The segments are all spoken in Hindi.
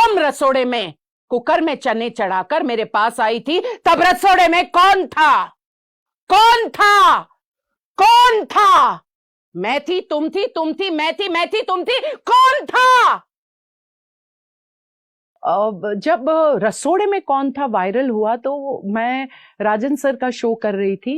तुम रसोड़े में कुकर में चने चढ़ाकर मेरे पास आई थी, तब रसोड़े में कौन था? कौन था? कौन था? मैं थी, तुम थी, तुम थी, मैं थी, तुम थी, कौन था? जब रसोड़े में कौन था वायरल हुआ तो मैं राजन सर का शो कर रही थी,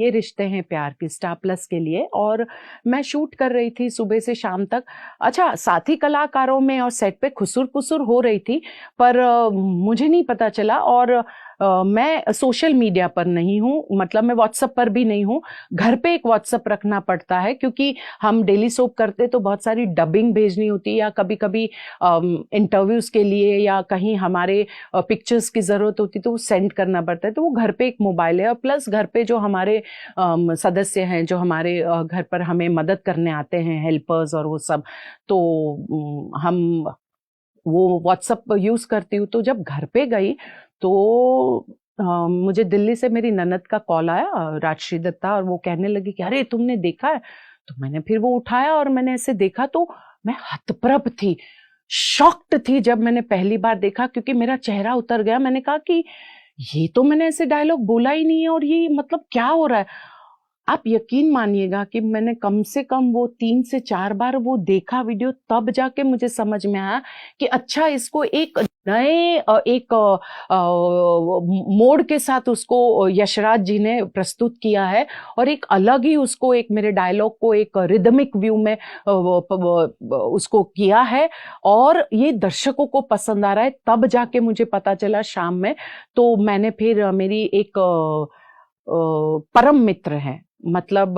ये रिश्ते हैं प्यार की, स्टार प्लस के लिए, और मैं शूट कर रही थी सुबह से शाम तक। अच्छा, साथी कलाकारों में और सेट पे खुसुर पुसुर हो रही थी, पर मुझे नहीं पता चला। और मैं सोशल मीडिया पर नहीं हूँ, मतलब मैं व्हाट्सएप पर भी नहीं हूँ। घर पे एक व्हाट्सएप रखना पड़ता है क्योंकि हम डेली सोप करते तो बहुत सारी डबिंग भेजनी होती है, या कभी कभी इंटरव्यूज के लिए या कहीं हमारे पिक्चर्स की जरूरत होती तो वो सेंड करना पड़ता है। तो वो घर पे एक मोबाइल है, और प्लस घर पे जो हमारे सदस्य हैं, जो हमारे घर पर हमें मदद करने आते हैं, हेल्पर्स और वो सब, तो हम वो व्हाट्सएप यूज करती हूँ। तो जब घर पे गई तो मुझे दिल्ली से मेरी ननद का कॉल आया, राजश्री दत्ता, और वो कहने लगी कि अरे तुमने देखा है? तो मैंने फिर वो उठाया और मैंने ऐसे देखा तो मैं हतप्रभ थी, शॉक्ड थी जब मैंने पहली बार देखा, क्योंकि मेरा चेहरा उतर गया। मैंने कहा कि ये तो मैंने ऐसे डायलॉग बोला ही नहीं है, और ये मतलब क्या हो रहा है? आप यकीन मानिएगा कि मैंने कम से कम वो 3 से 4 बार वो देखा वीडियो, तब जाके मुझे समझ में आया कि अच्छा, इसको एक नए एक मोड के साथ उसको यशराज जी ने प्रस्तुत किया है, और एक अलग ही उसको, एक मेरे डायलॉग को एक रिदमिक व्यू में उसको किया है, और ये दर्शकों को पसंद आ रहा है। तब जाके मुझे पता चला शाम में। तो मैंने फिर, मेरी एक परम मित्र है, मतलब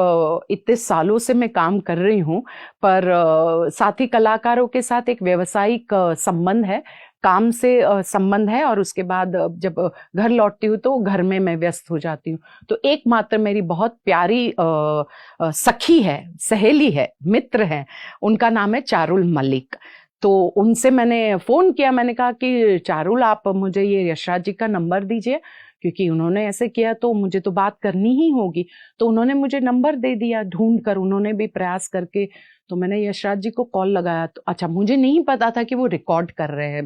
इतने सालों से मैं काम कर रही हूँ, पर साथी कलाकारों के साथ एक व्यवसायिक संबंध है, काम से संबंध है, और उसके बाद जब घर लौटती हूँ तो घर में मैं व्यस्त हो जाती हूँ। तो एकमात्र मेरी बहुत प्यारी सखी है, सहेली है, मित्र है, उनका नाम है चारुल मलिक। तो उनसे मैंने फोन किया, मैंने कहा कि चारुल, आप मुझे ये यशराज जी का नंबर दीजिए, क्योंकि उन्होंने ऐसे किया तो मुझे तो बात करनी ही होगी। तो उन्होंने मुझे नंबर दे दिया, ढूंढ कर, उन्होंने भी प्रयास करके। तो मैंने यशराज जी को कॉल लगाया, तो अच्छा, मुझे नहीं पता था कि वो रिकॉर्ड कर रहे हैं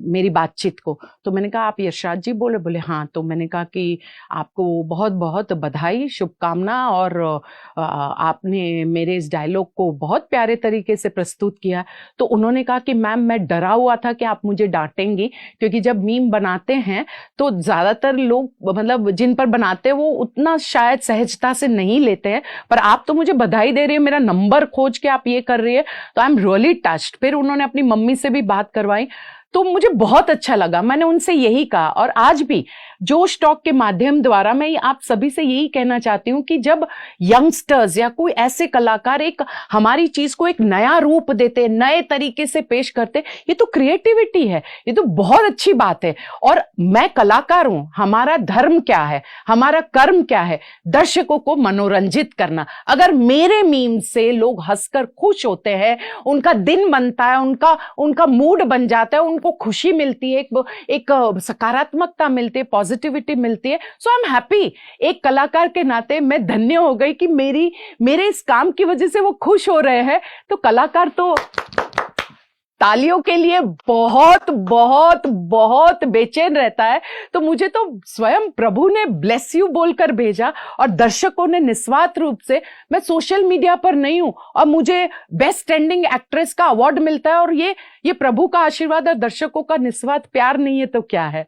मेरी बातचीत को। तो मैंने कहा, आप यशराज जी बोले? बोले हाँ। तो मैंने कहा कि आपको बहुत बहुत बधाई, शुभकामना, और आपने मेरे इस डायलॉग को बहुत प्यारे तरीके से प्रस्तुत किया। तो उन्होंने कहा कि मैम, मैं डरा हुआ था कि आप मुझे डांटेंगी, क्योंकि जब मीम बनाते हैं तो ज्यादातर लोग, मतलब जिन पर बनाते हैं, वो उतना शायद सहजता से नहीं लेते हैं, पर आप तो मुझे बधाई दे रही है, मेरा नंबर खोज के आप ये कर रही है, तो आई एम रियली टच्ड। फिर उन्होंने अपनी मम्मी से भी बात करवाई, तो मुझे बहुत अच्छा लगा। मैंने उनसे यही कहा, और आज भी जोश टॉक के माध्यम द्वारा मैं आप सभी से यही कहना चाहती हूं कि जब यंगस्टर्स या कोई ऐसे कलाकार एक हमारी चीज को एक नया रूप देते, नए तरीके से पेश करते, ये तो क्रिएटिविटी है, ये तो बहुत अच्छी बात है। और मैं कलाकार हूं, हमारा धर्म क्या है, हमारा कर्म क्या है? दर्शकों को मनोरंजित करना। अगर मेरे मीम से लोग हंसकर खुश होते हैं, उनका दिन बनता है, उनका मूड बन जाता है, उनको खुशी मिलती है, एक सकारात्मकता मिलती है, पॉजिटिविटी मिलती है, सो आई एम हैप्पी। एक कलाकार के नाते मैं धन्य हो गई कि मेरे इस काम की वजह से वो खुश हो रहे हैं। तो कलाकार तो तालियों के लिए बहुत बहुत बहुत बेचैन रहता है। तो मुझे तो स्वयं प्रभु ने ब्लेस यू बोलकर भेजा, और दर्शकों ने निस्वार्थ रूप से, मैं सोशल मीडिया पर नहीं हूं और मुझे बेस्ट ट्रेंडिंग एक्ट्रेस का अवार्ड मिलता है, और ये प्रभु का आशीर्वाद और दर्शकों का निस्वार्थ प्यार नहीं है तो क्या है?